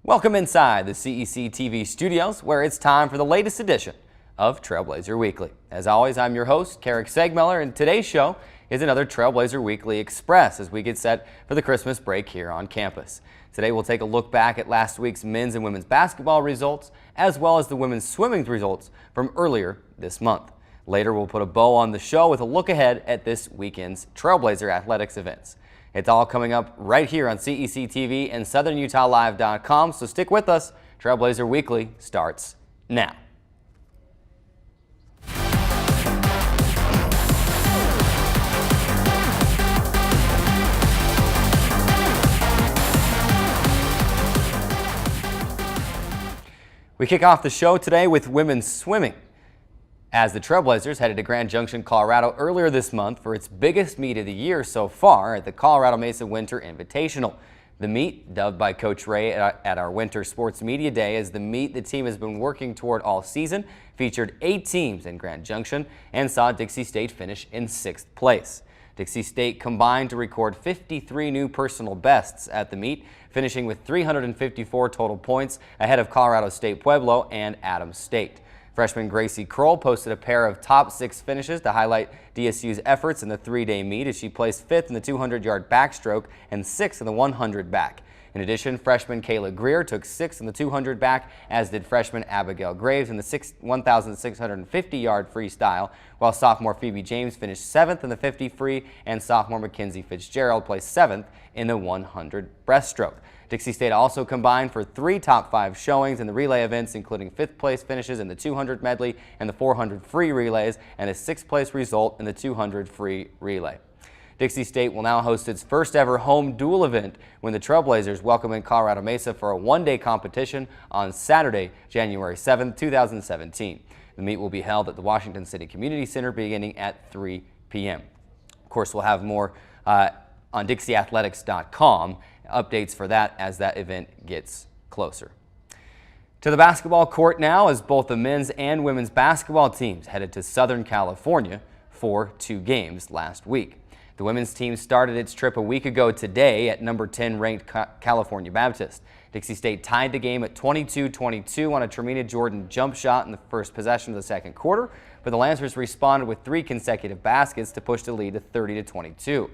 Welcome inside the CEC TV studios, where it's time for the latest edition of Trailblazer Weekly. As always, I'm your host, Keric Seegmiller, and today's show is another Trailblazer Weekly Express as we get set for the Christmas break here on campus. Today we'll take a look back at last week's men's and women's basketball results, as well as the women's swimming results from earlier this month. Later, we'll put a bow on the show with a look ahead at this weekend's Trailblazer athletics events. It's all coming up right here on CEC TV and SouthernUtahLive.com, so stick with us. Trailblazer Weekly starts now. We kick off the show today with women's swimming, as the Trailblazers headed to Grand Junction, Colorado earlier this month for its biggest meet of the year so far at the Colorado Mesa Winter Invitational. The meet, dubbed by Coach Ray at our Winter Sports Media Day as the meet the team has been working toward all season, featured 8 teams in Grand Junction and saw Dixie State finish in 6th place. Dixie State combined to record 53 new personal bests at the meet, finishing with 354 total points ahead of Colorado State Pueblo and Adams State. Freshman Gracie Kroll posted a pair of top 6 finishes to highlight DSU's efforts in the 3-day meet as she placed 5th in the 200-yard backstroke and 6th in the 100 back. In addition, freshman Kayla Greer took 6th in the 200 back, as did freshman Abigail Graves in the 1,650-yard freestyle, while sophomore Phoebe James finished 7th in the 50 free and sophomore Mackenzie Fitzgerald placed 7th in the 100 breaststroke. Dixie State also combined for 3 top 5 showings in the relay events, including 5th place finishes in the 200 medley and the 400 free relays, and a 6th place result in the 200 free relay. Dixie State will now host its first ever home dual event when the Trailblazers welcome in Colorado Mesa for a one-day competition on Saturday, January 7, 2017. The meet will be held at the Washington City Community Center beginning at 3 p.m. Of course, we'll have more on DixieAthletics.com, updates for that as that event gets closer. To the basketball court now, as both the men's and women's basketball teams headed to Southern California for 2 games last week. The women's team started its trip a week ago today at number 10 ranked California Baptist. Dixie State tied the game at 22-22 on a Tremina Jordan jump shot in the first possession of the second quarter, but the Lancers responded with 3 consecutive baskets to push the lead to 30-22.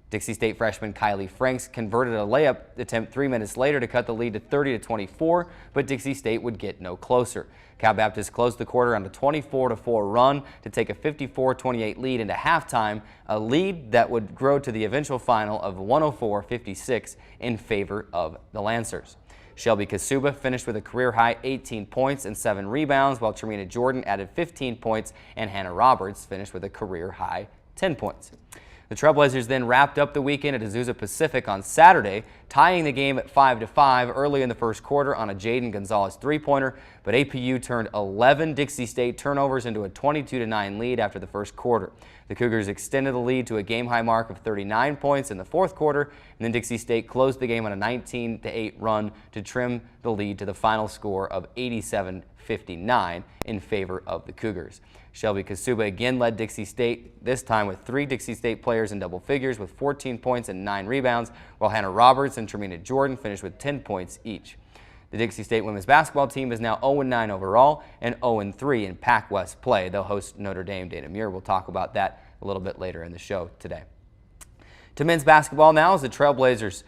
Dixie State freshman Kylie Franks converted a layup attempt 3 minutes later to cut the lead to 30-24, but Dixie State would get no closer. Cal Baptist closed the quarter on a 24-4 run to take a 54-28 lead into halftime, a lead that would grow to the eventual final of 104-56 in favor of the Lancers. Shelby Kasuba finished with a career-high 18 points and 7 rebounds, while Tremina Jordan added 15 points and Hannah Roberts finished with a career-high 10 points. The Trailblazers then wrapped up the weekend at Azusa Pacific on Saturday, tying the game at 5-5 early in the first quarter on a Jaden Gonzalez three-pointer, but APU turned 11 Dixie State turnovers into a 22-9 lead after the first quarter. The Cougars extended the lead to a game-high mark of 39 points in the fourth quarter, and then Dixie State closed the game on a 19-8 run to trim the lead to the final score of 87-59 in favor of the Cougars. Shelby Kasuba again led Dixie State, this time with 3 Dixie State players in double figures with 14 points and 9 rebounds, while Hannah Roberts and Tremina Jordan finished with 10 points each. The Dixie State women's basketball team is now 0-9 overall and 0-3 in Pac West play. They'll host Notre Dame. Dana Muir will talk about that a little bit later in the show today. To men's basketball now, as the Trailblazers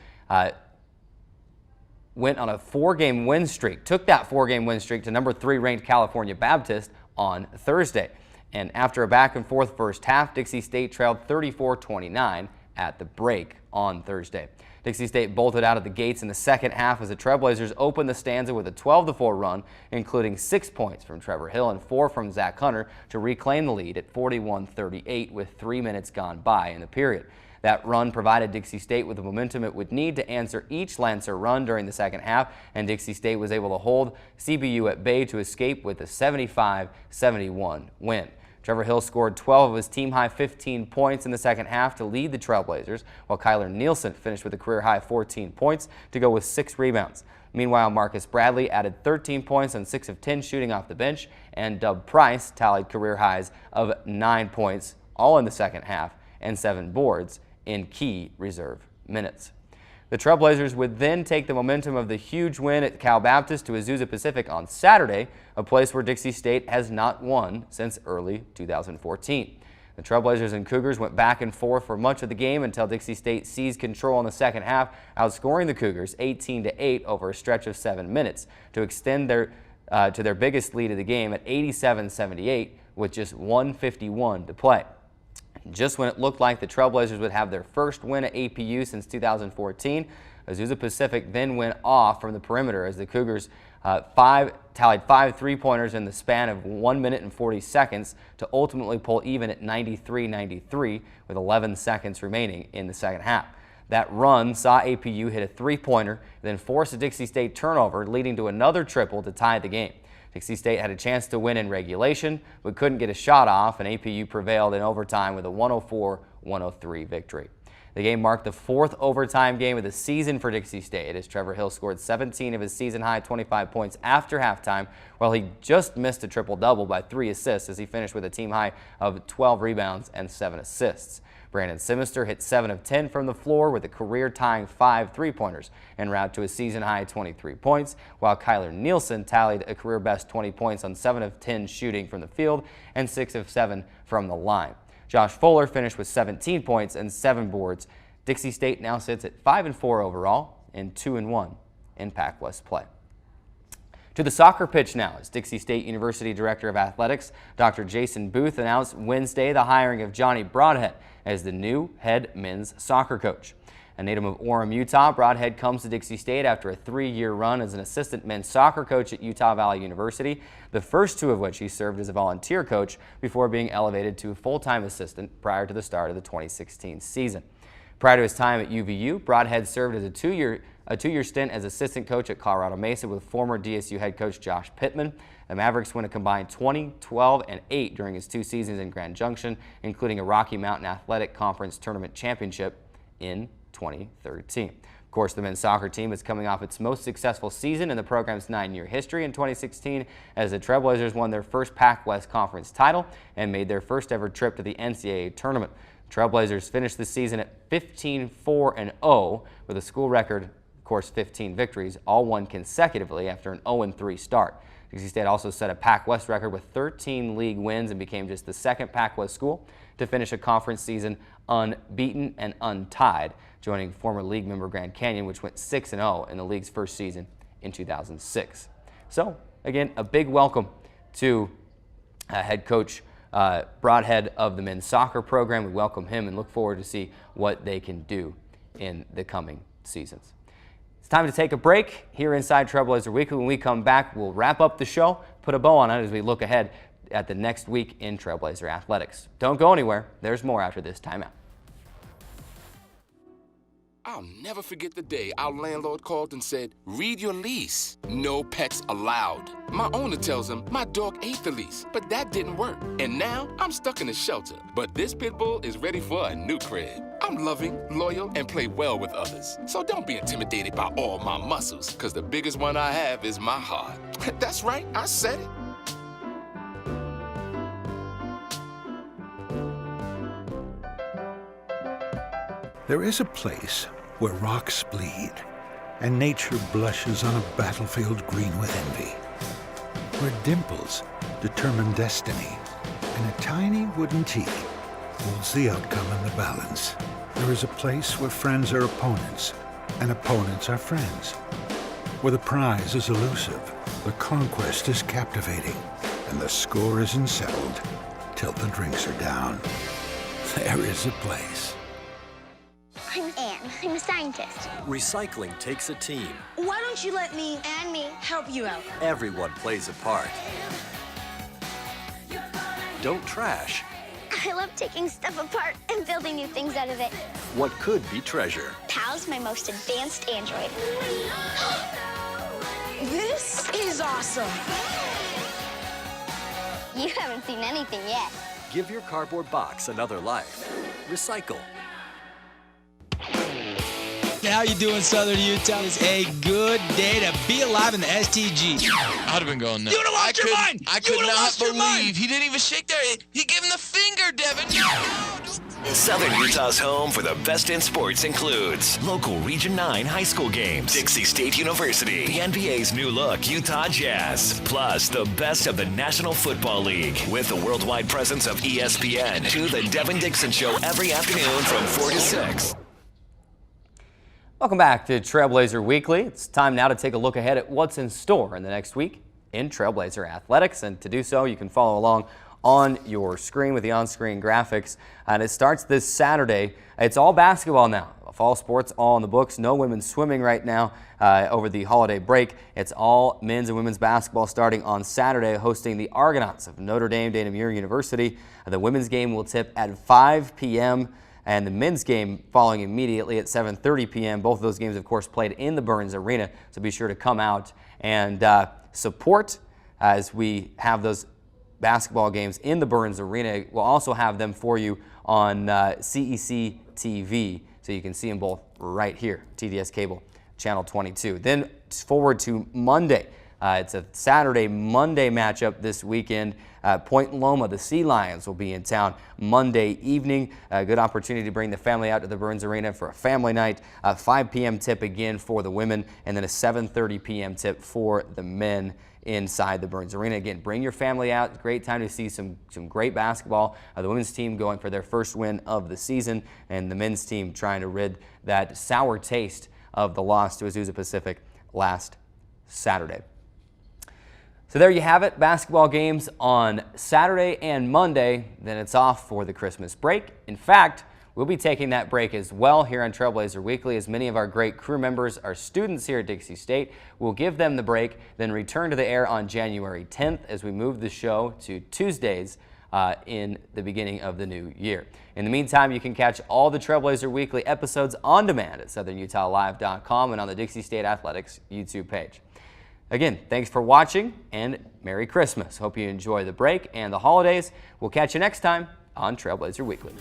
went on a 4-game win streak, took that 4-game win streak to number 3 ranked California Baptist on Thursday. And after a back-and-forth first half, Dixie State trailed 34-29 at the break on Thursday. Dixie State bolted out of the gates in the second half as the Trailblazers opened the stanza with a 12-4 run, including 6 points from Trevor Hill and 4 from Zach Hunter to reclaim the lead at 41-38 with 3 minutes gone by in the period. That run provided Dixie State with the momentum it would need to answer each Lancer run during the second half, and Dixie State was able to hold CBU at bay to escape with a 75-71 win. Trevor Hill scored 12 of his team-high 15 points in the second half to lead the Trailblazers, while Kyler Nielsen finished with a career-high 14 points to go with 6 rebounds. Meanwhile, Marcus Bradley added 13 points on 6 of 10 shooting off the bench, and Dub Price tallied career highs of 9 points, all in the second half, and 7 boards in key reserve minutes. The Trailblazers would then take the momentum of the huge win at Cal Baptist to Azusa Pacific on Saturday, a place where Dixie State has not won since early 2014. The Trailblazers and Cougars went back and forth for much of the game until Dixie State seized control in the second half, outscoring the Cougars 18-8 over a stretch of 7 minutes to extend to their biggest lead of the game at 87-78 with just 1:51 to play. Just when it looked like the Trailblazers would have their first win at APU since 2014, Azusa Pacific then went off from the perimeter as the Cougars tallied 5 3-pointers in the span of 1 minute and 40 seconds to ultimately pull even at 93-93 with 11 seconds remaining in the second half. That run saw APU hit a 3-pointer, then force a Dixie State turnover, leading to another triple to tie the game. Dixie State had a chance to win in regulation, but couldn't get a shot off, and APU prevailed in overtime with a 104-103 victory. The game marked the 4th overtime game of the season for Dixie State, as Trevor Hill scored 17 of his season-high 25 points after halftime, while he just missed a triple-double by 3 assists as he finished with a team-high of 12 rebounds and 7 assists. Brandon Simister hit 7 of 10 from the floor with a career-tying 5 3-pointers en route to a season-high 23 points, while Kyler Nielsen tallied a career-best 20 points on 7 of 10 shooting from the field and 6 of 7 from the line. Josh Fuller finished with 17 points and 7 boards. Dixie State now sits at 5-4 overall and 2-1 in Pac West play. To the soccer pitch now, as Dixie State University Director of Athletics, Dr. Jason Booth announced Wednesday the hiring of Johnny Broadhead as the new head men's soccer coach. A native of Orem, Utah, Broadhead comes to Dixie State after a 3-year run as an assistant men's soccer coach at Utah Valley University, the first 2 of which he served as a volunteer coach before being elevated to a full-time assistant prior to the start of the 2016 season. Prior to his time at UVU, Broadhead served as a two-year stint as assistant coach at Colorado Mesa with former DSU head coach Josh Pittman. The Mavericks won a combined 20, 12, and 8 during his 2 seasons in Grand Junction, including a Rocky Mountain Athletic Conference Tournament Championship in 2013. Of course, the men's soccer team is coming off its most successful season in the program's 9-year history in 2016 as the Trailblazers won their first Pac West Conference title and made their first ever trip to the NCAA tournament. Trailblazers finished the season at 15-4-0 with a school record, of course, 15 victories, all won consecutively after an 0-3 start. Dixie State also set a Pac West record with 13 league wins and became just the second Pac West school to finish a conference season unbeaten and untied, joining former league member Grand Canyon, which went 6-0 in the league's first season in 2006. So, again, a big welcome to head coach Broadhead of the men's soccer program. We welcome him and look forward to see what they can do in the coming seasons. It's time to take a break here inside Trailblazer Weekly. When we come back, we'll wrap up the show, put a bow on it as we look ahead at the next week in Trailblazer athletics. Don't go anywhere. There's more after this timeout. I'll never forget the day our landlord called and said, "Read your lease. No pets allowed." My owner tells him my dog ate the lease, but that didn't work. And now I'm stuck in a shelter. But this pit bull is ready for a new crib. I'm loving, loyal, and play well with others. So don't be intimidated by all my muscles, because the biggest one I have is my heart. That's right, I said it. There is a place where rocks bleed and nature blushes on a battlefield green with envy, where dimples determine destiny and a tiny wooden tee holds the outcome in the balance. There is a place where friends are opponents and opponents are friends, where the prize is elusive, the conquest is captivating, and the score isn't settled till the drinks are down. There is a place. I'm Anne. I'm a scientist. Recycling takes a team. Why don't you let me and me help you out? Everyone plays a part. Don't trash I love taking stuff apart and building new things out of it. what could be treasure. Pal's my most advanced android. This is awesome. You haven't seen anything yet. Give your cardboard box another life. Recycle. How you doing, Southern Utah? It's a good day to be alive in the STG. I'd have been going nuts. You would have lost your mind. I could not believe he didn't even shake there. He gave him the finger, Devin. No. Southern Utah's home for the best in sports includes local Region 9 high school games, Dixie State University, the NBA's new look, Utah Jazz, plus the best of the National Football League with the worldwide presence of ESPN to the Devin Dixon Show every afternoon from 4 to 6. Welcome back to Trailblazer Weekly. It's time now to take a look ahead at what's in store in the next week in Trailblazer athletics, and to do so you can follow along on your screen with the on-screen graphics. And it starts this Saturday. It's all basketball now. Fall sports all in the books. No women's swimming right now over the holiday break. It's all men's and women's basketball starting on Saturday, hosting the Argonauts of Notre Dame de Namur University. The women's game will tip at 5 p.m. and the men's game following immediately at 7:30 p.m. Both of those games, of course, played in the Burns Arena, so be sure to come out and support as we have those basketball games in the Burns Arena. We'll also have them for you on CEC TV, so you can see them both right here, TDS Cable, Channel 22. Then forward to Monday. It's a Saturday-Monday matchup this weekend. Point Loma, the Sea Lions, will be in town Monday evening. A good opportunity to bring the family out to the Burns Arena for a family night. 5 p.m. tip again for the women, and then a 7:30 p.m. tip for the men inside the Burns Arena. Again, bring your family out. Great time to see some great basketball. The women's team going for their first win of the season, and the men's team trying to rid that sour taste of the loss to Azusa Pacific last Saturday. So there you have it, basketball games on Saturday and Monday, then it's off for the Christmas break. In fact, we'll be taking that break as well here on Trailblazer Weekly, as many of our great crew members are students here at Dixie State. We'll give them the break, then return to the air on January 10th as we move the show to Tuesdays in the beginning of the new year. In the meantime, you can catch all the Trailblazer Weekly episodes on demand at southernutahlive.com and on the Dixie State Athletics YouTube page. Again, thanks for watching and Merry Christmas. Hope you enjoy the break and the holidays. We'll catch you next time on Trailblazer Weekly.